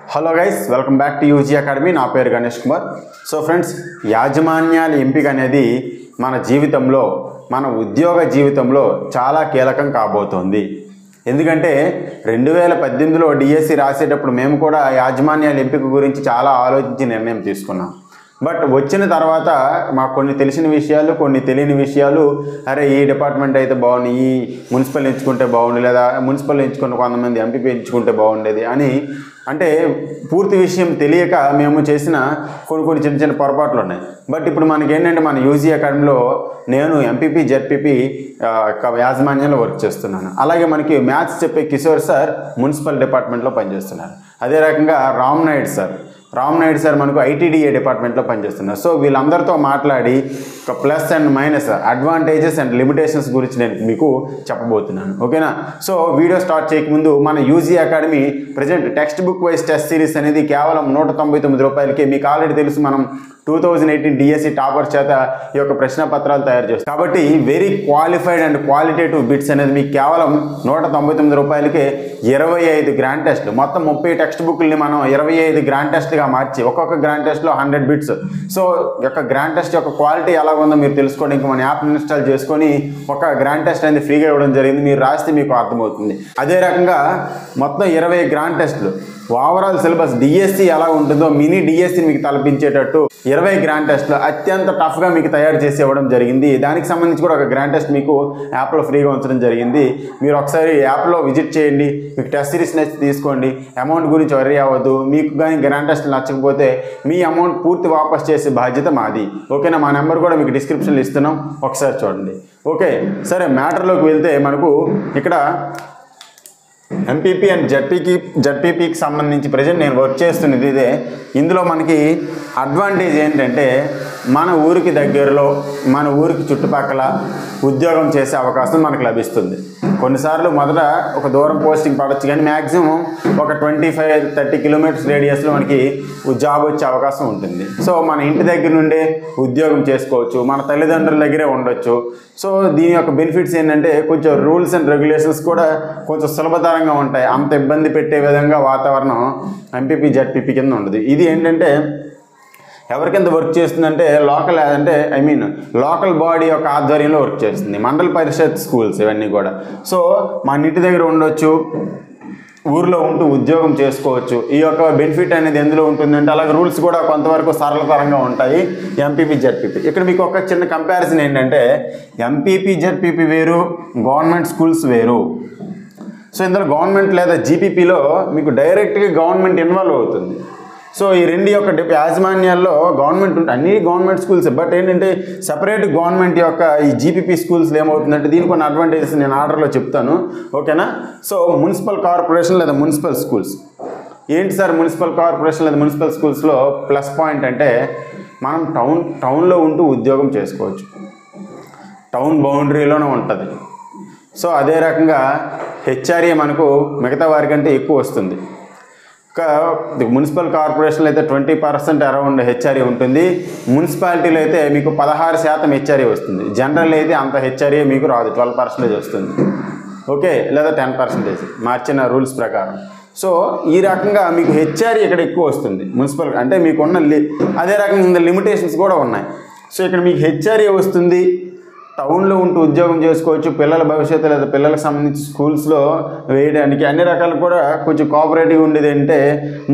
Hello guys, welcome back to UG academy. నా పేరు Ganesh Kumar. So friends, యాజమాన్యాల ఎంపిక అనేది మన జీవితంలో, మన ఉద్యోగ జీవితంలో చాలా కీలకం కాబోతోంది. ఎందుకంటే 2018లో డిఎస్సి రాసేటప్పుడు మేము కూడా యాజమాన్యాల ఎంపిక గురించి చాలా ఆలోచించి నిర్ణయం తీసుకున్నాం. బట్ వచ్చిన తర్వాత మాకు కొన్ని తెలిసిన విషయాలు, కొన్ని తెలియని విషయాలు, అరే ఈ డిపార్ట్మెంట్ అయితే బాగుంది, ఈ మున్సిపల్ ఎంచుకుంటే బాగుండు, లేదా మున్సిపల్ ఎంచుకున్న కొంతమంది ఎంపీపీ ఎంచుకుంటే బాగుండేది అని, అంటే పూర్తి విషయం తెలియక మేము చేసిన కొన్ని చిన్న చిన్న పొరపాట్లు ఉన్నాయి. బట్ ఇప్పుడు మనకి ఏంటంటే, మన యూజీ అకాడమీలో నేను ఎంపీపీ జెడ్పీపీ యాజమాన్యంలో వర్క్ చేస్తున్నాను. అలాగే మనకి మ్యాథ్స్ చెప్పే కిషోర్ సార్ మున్సిపల్ డిపార్ట్మెంట్లో పనిచేస్తున్నారు. అదే రకంగా రామ్ నాయుడు సార్ మనకు ఐటీడీఏ డిపార్ట్మెంట్లో పనిచేస్తున్నారు. సో వీళ్ళందరితో మాట్లాడి ఒక plus and minus, advantages and limitations గురించి నేను మీకు చెప్పబోతున్నాను. ఓకేనా? సో వీడియో స్టార్ట్ చేయకముందు, మన UG academy present text book wise test series అనేది కేవలం 199 రూపాయలకి. మీకు ఆల్రెడీ తెలుసు, మనం 2018 డిఎస్సి టాపర్స్ చేత ఈ యొక్క ప్రశ్న పత్రాలు తయారు చేస్తాం. కాబట్టి very qualified and qualitative bits అనేది మీకు కేవలం 199 రూపాయలకే 25 గ్రాండ్ టెస్ట్లు, మొత్తం 30 టెక్స్ట్ బుక్లని మనం 25 గ్రాండ్ టెస్ట్గా మార్చి ఒక్కొక్క గ్రాండ్ టెస్ట్లో 100 బిట్స్. సో యొక్క గ్రాండ్ టెస్ట్ యొక్క క్వాలిటీ ఎలా ఉందో మీరు తెలుసుకోవడానికి మన యాప్ ఇన్స్టాల్ చేసుకొని ఒక గ్రాండ్ టెస్ట్ అనేది ఫ్రీగా ఇవ్వడం జరిగింది. మీరు రాస్తే మీకు అర్థమవుతుంది. అదే రకంగా మొత్తం 20 గ్రాండ్ టెస్ట్లు, ఓవరాల్ సిలబస్ డిఎస్సి ఎలా ఉంటుందో మినీ డిఎస్సి మీకు తలపించేటట్టు 20 గ్రాండ్ టెస్ట్లు అత్యంత టఫ్గా మీకు తయారు చేసి ఇవ్వడం జరిగింది. దానికి సంబంధించి కూడా ఒక గ్రాండ్ టెస్ట్ మీకు యాప్లో ఫ్రీగా ఉంచడం జరిగింది. మీరు ఒకసారి యాప్లో విజిట్ చేయండి, మీకు టెస్ట్ సిరీస్ నచ్చి తీసుకోండి. అమౌంట్ గురించి వరీ అవ్వద్దు. మీకు కానీ గ్రాండ్ టెస్ట్ నచ్చకపోతే మీ అమౌంట్ పూర్తి వాపస్ చేసే బాధ్యత మాది. ఓకేనా? మా నెంబర్ కూడా మీకు డిస్క్రిప్షన్లో ఇస్తున్నాం, ఒకసారి చూడండి. ఓకే, సరే మ్యాటర్లోకి వెళ్తే, మనకు ఇక్కడ ఎంపీపీ అండ్ జెడ్పీపీకి సంబంధించి ప్రజెంట్ నేను వర్క్ చేస్తున్నది ఇదే. ఇందులో మనకి అడ్వాంటేజ్ ఏంటంటే, మన ఊరికి దగ్గరలో, మన ఊరికి చుట్టుపక్కల ఉద్యోగం చేసే అవకాశం మనకు లభిస్తుంది. కొన్నిసార్లు మొదట ఒక దూరం పోస్టింగ్ పడవచ్చు, కానీ మ్యాక్సిమం ఒక 25-30 కిలోమీటర్స్ రేడియస్లో మనకి జాబ్ వచ్చే అవకాశం ఉంటుంది. సో మన ఇంటి దగ్గర నుండే ఉద్యోగం చేసుకోవచ్చు, మన తల్లిదండ్రుల దగ్గరే ఉండొచ్చు. సో దీని యొక్క బెనిఫిట్స్ ఏంటంటే, కొంచెం రూల్స్ అండ్ రెగ్యులేషన్స్ కూడా కొంచెం సులభతరంగా ఉంటాయి. అంత ఇబ్బంది పెట్టే విధంగా వాతావరణం ఎంపీపీ జెడ్పీపీ కింద ఉండదు. ఇది ఏంటంటే ఎవరి కింద వర్క్ చేస్తుందంటే, లోకల్ బాడీ యొక్క ఆధ్వర్యంలో వర్క్ చేస్తుంది. మండల పరిషత్ స్కూల్స్ ఇవన్నీ కూడా. సో మన ఇంటి దగ్గర ఉండొచ్చు, ఊర్లో ఉంటూ ఉద్యోగం చేసుకోవచ్చు. ఈ యొక్క బెనిఫిట్ అనేది ఎందులో ఉంటుందంటే, అలాగే రూల్స్ కూడా కొంతవరకు సరళతరంగా ఉంటాయి ఎంపీపీ జెడ్పీపీ. ఇక్కడ మీకు ఒక చిన్న కంపారిజన్ ఏంటంటే, ఎంపీపీ జెడ్పీపీ వేరు, గవర్నమెంట్ స్కూల్స్ వేరు. సో ఇందులో గవర్నమెంట్ లేదా జీపీపీలో మీకు డైరెక్ట్గా గవర్నమెంట్ ఇన్వాల్వ్ అవుతుంది. సో ఈ రెండు యొక్క యాజమాన్యాల్లో గవర్నమెంట్ ఉంటుంది, అన్ని గవర్నమెంట్ స్కూల్స్. బట్ ఏంటంటే సపరేట్ గవర్నమెంట్ యొక్క ఈ జీపీపీ స్కూల్స్లో ఏమవుతుందంటే, దీనికి కొన్ని అడ్వాంటేజెస్ నేను ఆర్డర్లో చెప్తాను. ఓకేనా? సో మున్సిపల్ కార్పొరేషన్ లేదా మున్సిపల్ స్కూల్స్ ఏంటి సార్? మున్సిపల్ కార్పొరేషన్ లేదా మున్సిపల్ స్కూల్స్లో ప్లస్ పాయింట్ అంటే, మనం టౌన్లో ఉంటూ ఉద్యోగం చేసుకోవచ్చు, టౌన్ బౌండరీలోనే ఉంటుంది. సో అదే రకంగా హెచ్ఆర్ఏ మనకు మిగతా వారికంటే ఎక్కువ వస్తుంది. మున్సిపల్ కార్పొరేషన్లో అయితే 20% అరౌండ్ హెచ్ఆర్ఏ ఉంటుంది. మున్సిపాలిటీలో అయితే మీకు 16% హెచ్ఆర్ఏ వస్తుంది. జనరల్ అయితే అంత హెచ్ఆర్ఏ మీకు రాదు, 12% వస్తుంది. ఓకే, లేదా 10% మార్చిన రూల్స్ ప్రకారం. సో ఈ రకంగా మీకు హెచ్ఆర్ఏ ఇక్కడ ఎక్కువ వస్తుంది మున్సిపల్ అంటే మీకున్న. అదే రకంగా లిమిటేషన్స్ కూడా ఉన్నాయి. సో ఇక్కడ మీకు హెచ్ఆర్ఏ వస్తుంది, టౌన్లో ఉంటూ ఉద్యోగం చేసుకోవచ్చు, పిల్లల భవిష్యత్తు లేదా పిల్లలకు సంబంధించి స్కూల్స్లో వేయడానికి అన్ని రకాలు కూడా కొంచెం కోఆపరేటివ్ ఉండేది అంటే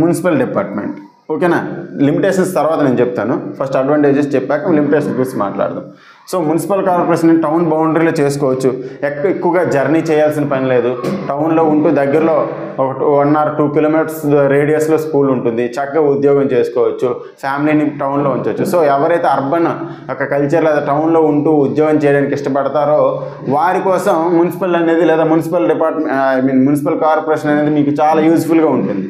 మున్సిపల్ డిపార్ట్మెంట్. ఓకేనా? లిమిటేషన్స్ తర్వాత నేను చెప్తాను. ఫస్ట్ అడ్వాంటేజెస్ చెప్పాక లిమిటేషన్స్ గురించి మాట్లాడదాం. సో మున్సిపల్ కార్పొరేషన్ టౌన్ బౌండరీలో చేసుకోవచ్చు, ఎక్కువగా జర్నీ చేయాల్సిన పని లేదు. టౌన్లో ఉంటూ దగ్గరలో ఒక 1 or 2 కిలోమీటర్స్ రేడియస్లో స్కూల్ ఉంటుంది, చక్కగా ఉద్యోగం చేసుకోవచ్చు, ఫ్యామిలీని టౌన్లో ఉంచవచ్చు. సో ఎవరైతే అర్బన్ ఒక కల్చర్ లేదా టౌన్లో ఉంటూ ఉద్యోగం చేయడానికి ఇష్టపడతారో వారి కోసం మున్సిపల్ అనేది లేదా మున్సిపల్ కార్పొరేషన్ అనేది మీకు చాలా యూజ్ఫుల్గా ఉంటుంది.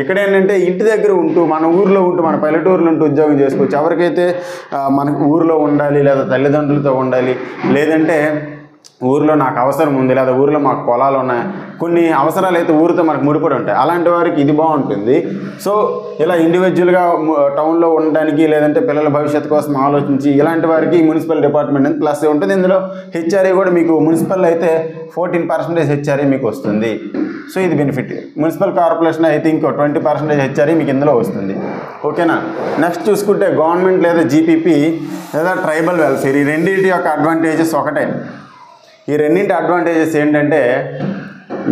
ఇక్కడ ఏంటంటే ఇంటి దగ్గర ఉంటూ, మన ఊర్లో ఉంటూ, మన పల్లెటూరులో ఉంటూ ఉద్యోగం చేసుకోవచ్చు. ఎవరికైతే మనకు ఊర్లో ఉండాలి, లేదా తల్లిదండ్రులతో ఉండాలి, లేదంటే ఊర్లో నాకు అవసరం ఉంది, లేదా ఊర్లో మాకు పొలాలు ఉన్నాయి, కొన్ని అవసరాలు అయితే ఊరితో మనకు ముడిపడి ఉంటాయి, అలాంటి వారికి ఇది బాగుంటుంది. సో ఇలా ఇండివిజువల్గా టౌన్లో ఉండడానికి, లేదంటే పిల్లల భవిష్యత్తు కోసం ఆలోచించి ఇలాంటి వారికి మున్సిపల్ డిపార్ట్మెంట్ అనేది ప్లస్ ఉంటుంది. ఇందులో హెచ్ఆర్ఏ కూడా మీకు మున్సిపల్ అయితే 14% హెచ్ఆర్ఏ మీకు వస్తుంది. సో ఇది benefit. Municipal corporation I think 20% HRE మీకు ఇందులో వస్తుంది. ఓకేనా. నెక్స్ట్ చూసుకుంటే గవర్నమెంట్ లేదా జీపీపీ లేదా ట్రైబల్ వెల్ఫేర్, ఈ రెండింటి యొక్క అడ్వాంటేజెస్ ఒకటే. ఈ రెండింటి అడ్వాంటేజెస్ ఏంటంటే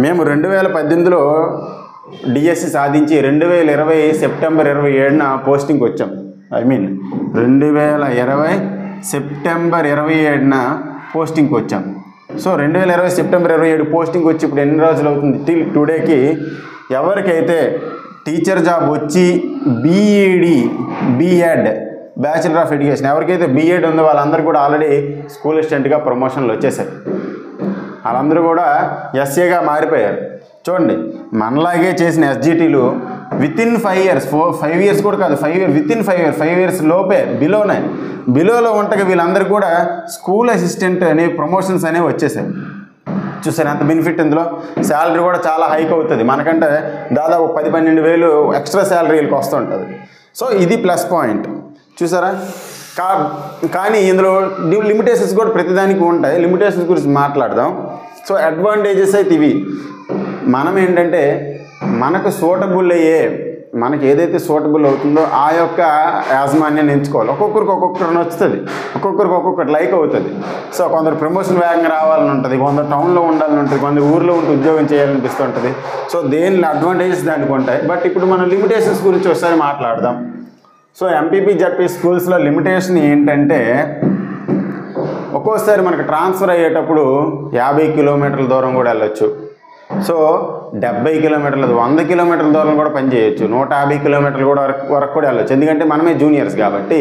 మేము 2018లో డిఎస్సి సాధించి 2020 సెప్టెంబర్ 27న పోస్టింగ్కి వచ్చాం. 2020 సెప్టెంబర్ 27న పోస్టింగ్కి వచ్చాం. సో 2020 సెప్టెంబర్ 27 పోస్టింగ్కి వచ్చి ఇప్పుడు ఎన్ని రోజులు అవుతుంది? టిల్ టుడేకి ఎవరికైతే టీచర్ జాబ్ వచ్చి బీఎడ్ బ్యాచిలర్ ఆఫ్ ఎడ్యుకేషన్ ఎవరికైతే బీఎడ్ ఉందో వాళ్ళందరూ కూడా ఆల్రెడీ స్కూల్ అసిస్టెంట్గా ప్రమోషన్లు వచ్చేసాయి. వాళ్ళందరూ కూడా ఎస్ఏగా మారిపోయారు. చూడండి, మనలాగే చేసిన ఎస్జిటీలు వితిన్ 5 years 5 years కూడా కాదు, 5 years వితిన్ 5 years లోపే బిలోలో ఉంటగా వీళ్ళందరూ కూడా స్కూల్ అసిస్టెంట్ అనే ప్రమోషన్స్ అనేవి వచ్చేసాయి. చూసారు ఎంత బెనిఫిట్ ఇందులో. శాలరీ కూడా చాలా హైక్ అవుతుంది, మనకంటే దాదాపు 10-12 వేలు ఎక్స్ట్రా శాలరీలకు వస్తుంటుంది. సో ఇది ప్లస్ పాయింట్ చూసారా. కానీ ఇందులో లిమిటేషన్స్ కూడా ప్రతిదానికి ఉంటాయి. లిమిటేషన్స్ గురించి మాట్లాడదాం. సో అడ్వాంటేజెస్ అయితే ఇవి. మనం ఏంటంటే మనకు సూటబుల్ అయ్యే, మనకి ఏదైతే సూటబుల్ అవుతుందో ఆ యొక్క యాజమాన్యాన్ని ఎంచుకోవాలి. ఒక్కొక్కరికి నచ్చుతుంది, ఒక్కొక్కరికి లైక్ అవుతుంది. సో కొందరు ప్రమోషన్ వేగంగా రావాలని ఉంటుంది, కొందరు టౌన్లో ఉండాలని ఉంటుంది, కొందరు ఊర్లో ఉంటే ఉద్యోగం చేయాలనిపిస్తుంటుంది. సో దేని అడ్వాంటేజెస్ దానికి ఉంటాయి. బట్ ఇప్పుడు మనం లిమిటేషన్స్ గురించి ఒకసారి మాట్లాడదాం. సో ఎంపీపీ జడ్పీ స్కూల్స్లో లిమిటేషన్ ఏంటంటే ఒక్కోసారి మనకు ట్రాన్స్ఫర్ అయ్యేటప్పుడు 50 కిలోమీటర్ల దూరం కూడా వెళ్ళొచ్చు. సో 70 కిలోమీటర్లు 100 కిలోమీటర్ల దూరం కూడా పనిచేయచ్చు. 150 కిలోమీటర్లు కూడా వరకు కూడా వెళ్ళొచ్చు. ఎందుకంటే మనమే జూనియర్స్ కాబట్టి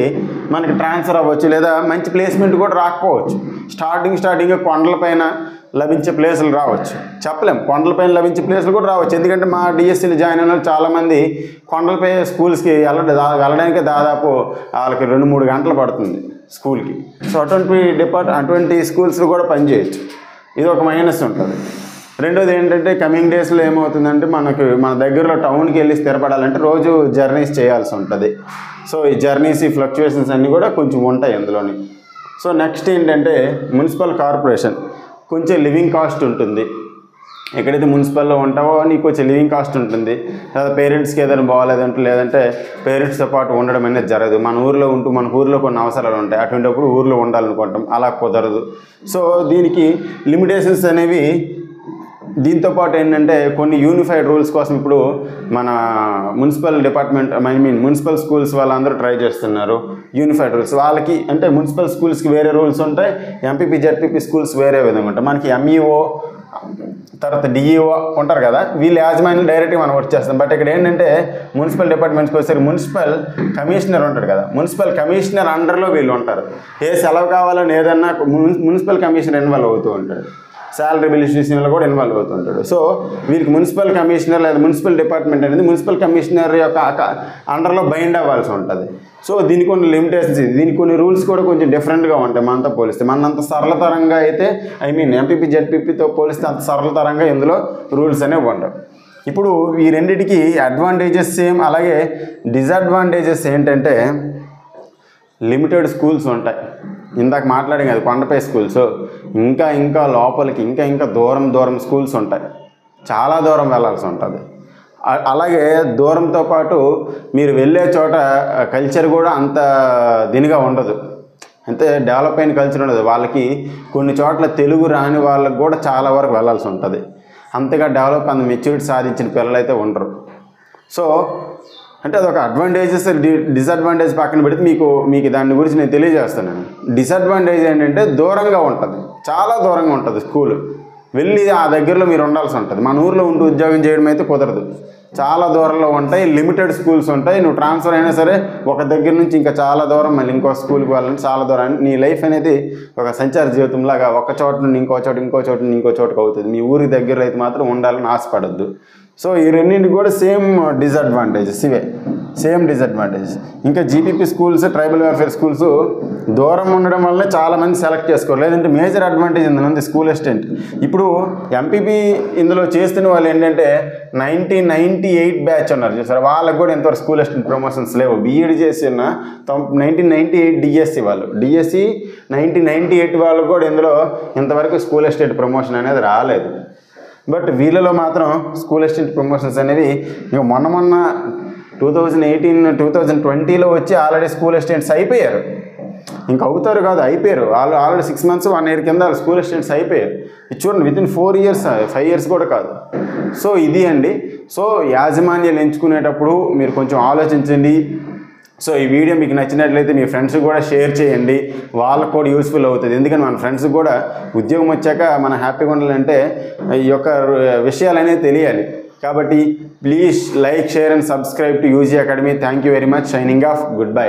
మనకి ట్రాన్స్ఫర్ అవ్వచ్చు, లేదా మంచి ప్లేస్మెంట్ కూడా రాకపోవచ్చు. స్టార్టింగ్ కొండలపైన లభించే ప్లేసులు రావచ్చు, చెప్పలేం. కొండలపైన లభించే ప్లేసులు కూడా రావచ్చు. ఎందుకంటే మా డిఎస్సీలు జాయిన్ అయిన వాళ్ళు చాలామంది కొండలపై స్కూల్స్కి వెళ్ళడానికి దాదాపు వాళ్ళకి 2-3 గంటలు పడుతుంది స్కూల్కి. సో అటువంటి స్కూల్స్లో కూడా పనిచేయచ్చు. ఇది ఒక మైనస్ ఉంటుంది. రెండోది ఏంటంటే కమింగ్ డేస్లో ఏమవుతుందంటే మన దగ్గరలో టౌన్కి వెళ్ళి స్థిరపడాలంటే రోజు జర్నీస్ చేయాల్సి ఉంటుంది. సో ఈ జర్నీస్ ఈ ఫ్లక్చువేషన్స్ అన్నీ కూడా కొంచెం ఉంటాయి అందులోని. సో నెక్స్ట్ ఏంటంటే మున్సిపల్ కార్పొరేషన్ కొంచెం లివింగ్ కాస్ట్ ఉంటుంది. ఎక్కడైతే మున్సిపల్లో ఉంటావో నీకు కొంచెం లివింగ్ కాస్ట్ ఉంటుంది. లేదా పేరెంట్స్కి ఏదైనా బాగాలేదంటే, లేదంటే పేరెంట్స్తో పాటు ఉండడం అనేది జరగదు. మన ఊరిలో ఉంటూ మన ఊరిలో కొన్ని అవసరాలు ఉంటాయి, అటువంటిప్పుడు ఊరిలో ఉండాలనుకుంటాం, అలా కుదరదు. సో దీనికి లిమిటేషన్స్ అనేవి. దీంతోపాటు ఏంటంటే కొన్ని యూనిఫైడ్ రూల్స్ కోసం ఇప్పుడు మన మున్సిపల్ డిపార్ట్మెంట్ మున్సిపల్ స్కూల్స్ వాళ్ళందరూ ట్రై చేస్తున్నారు యూనిఫైడ్ రూల్స్. వాళ్ళకి అంటే మున్సిపల్ స్కూల్స్కి వేరే రూల్స్ ఉంటాయి, ఎంపీపీ జడ్పీపీ స్కూల్స్ వేరే విధంగా ఉంటాయి. మనకి ఎంఈఓ తర్వాత డిఈఓ ఉంటారు కదా, వీళ్ళు యాజమాన్యం డైరెక్ట్గా మనం వర్క్ చేస్తాం. బట్ ఇక్కడ ఏంటంటే మున్సిపల్ డిపార్ట్మెంట్స్కి వచ్చేసరికి మున్సిపల్ కమిషనర్ ఉంటాడు కదా, మున్సిపల్ కమిషనర్ అండర్లో వీళ్ళు ఉంటారు. ఏ సెలవు కావాలని ఏదన్నా మున్సిపల్ కమిషనర్ ఇన్వాల్వ్ అవుతూ ఉంటాడు, శాలరీ బిల్ విషయంలో కూడా ఇన్వాల్వ్ అవుతుంటాడు. సో వీరికి మున్సిపల్ కమిషనర్ లేదా మున్సిపల్ డిపార్ట్మెంట్ అనేది మున్సిపల్ కమిషనర్ యొక్క అండర్లో బైండ్ అవ్వాల్సి ఉంటుంది. సో దీనికి కొన్ని లిమిటేషన్స్, దీనికి కొన్ని రూల్స్ కూడా కొంచెం డిఫరెంట్గా ఉంటాయి మనతో పోలిస్తే. మనంత సరళతరంగా అయితే ఎంపీపీ జడ్పీపీతో పోలిస్తే అంత సరళతరంగా ఇందులో రూల్స్ అనేవి ఉండవు. ఇప్పుడు ఈ రెండింటికి అడ్వాంటేజెస్ సేమ్, అలాగే డిసడ్వాంటేజెస్ ఏంటంటే లిమిటెడ్ స్కూల్స్ ఉంటాయి. ఇందాక మాట్లాడాం కదా కొండపై స్కూల్స్, ఇంకా లోపలికి ఇంకా దూరం స్కూల్స్ ఉంటాయి, చాలా దూరం వెళ్ళాల్సి ఉంటుంది. అలాగే దూరంతో పాటు మీరు వెళ్ళే చోట కల్చర్ కూడా అంత దీనిగా ఉండదు, అంతే డెవలప్ అయిన కల్చర్ ఉండదు. వాళ్ళకి కొన్ని చోట్ల తెలుగు రాని వాళ్ళకి కూడా చాలా వరకు వెళ్ళాల్సి ఉంటుంది. అంతగా డెవలప్ అంత మెచ్యూరిటీ సాధించిన పిల్లలు అయితే ఉండరు. సో అంటే అదొక అడ్వాంటేజెస్. డిసడ్వాంటేజ్ పక్కన పెడితే మీకు దాని గురించి నేను తెలియజేస్తున్నాను. డిసడ్వాంటేజ్ ఏంటంటే దూరంగా ఉంటుంది, చాలా దూరంగా ఉంటుంది స్కూల్. వెళ్ళి ఆ దగ్గరలో మీరు ఉండాల్సి ఉంటుంది. మన ఊర్లో ఉంటూ ఉద్యోగం చేయడం అయితే కుదరదు, చాలా దూరంలో ఉంటాయి. లిమిటెడ్ స్కూల్స్ ఉంటాయి. నువ్వు ట్రాన్స్ఫర్ అయినా సరే ఒక దగ్గర నుంచి ఇంకా చాలా దూరం మళ్ళీ ఇంకో స్కూల్కి వెళ్ళాలని చాలా దూరం. నీ లైఫ్ అనేది ఒక సంచార జీవితంలాగా ఒక చోట నుండి ఇంకో చోటుకి అవుతుంది. మీ ఊరికి దగ్గరలో అయితే మాత్రం ఉండాలని ఆశపడద్దు. సో ఈ రెండింటికి కూడా సేమ్ డిసడ్వాంటేజెస్, ఇవే సేమ్ డిసడ్వాంటేజెస్. ఇంకా GPP schools, tribal welfare schools దూరం ఉండడం వల్లనే చాలామంది సెలెక్ట్ చేసుకోరు. లేదంటే మేజర్ అడ్వాంటేజ్ ఇందులో ఉంది స్కూల్ అసిస్టెంట్. ఇప్పుడు ఎంపీపీ ఇందులో చేస్తున్న వాళ్ళు ఏంటంటే 1998 బ్యాచ్ ఉన్నారు చూసారు, వాళ్ళకి కూడా ఇంతవరకు స్కూల్ అసిస్టెంట్ ప్రమోషన్స్ లేవు. బీఈడి చేసిన 1998 డిఎస్సి వాళ్ళు, డిఎస్సి 1998 వాళ్ళకు కూడా ఇందులో ఇంతవరకు స్కూల్ అసిస్టెంట్ ప్రమోషన్ అనేది రాలేదు. బట్ వీళ్ళలో మాత్రం స్కూల్ అసిస్టెంట్ ప్రమోషన్స్ అనేవి ఇక మొన్న 2020లో వచ్చి ఆల్రెడీ స్కూల్ అసిస్టెంట్స్ అయిపోయారు. ఇంకా అవుతారు కాదు, అయిపోయారు. వాళ్ళు ఆల్రెడీ 6 months 1 year కింద స్కూల్ అసిస్టెంట్స్ అయిపోయారు. ఇది చూడండి, వితిన్ 4 years 5 years కూడా కాదు. సో ఇది అండి. సో యాజమాన్యాలు ఎంచుకునేటప్పుడు మీరు కొంచెం ఆలోచించండి. సో ఈ వీడియో మీకు నచ్చినట్లయితే మీ ఫ్రెండ్స్కి కూడా షేర్ చేయండి, వాళ్ళకు కూడా యూస్ఫుల్ అవుతుంది. ఎందుకంటే మన ఫ్రెండ్స్కి కూడా ఉద్యోగం వచ్చాక మనం హ్యాపీగా ఉండాలంటే ఈ యొక్క విషయాలు అనేది తెలియాలి. కాబట్టి please like, share and subscribe to UG academy. Thank you very much. Signing off. Good bye.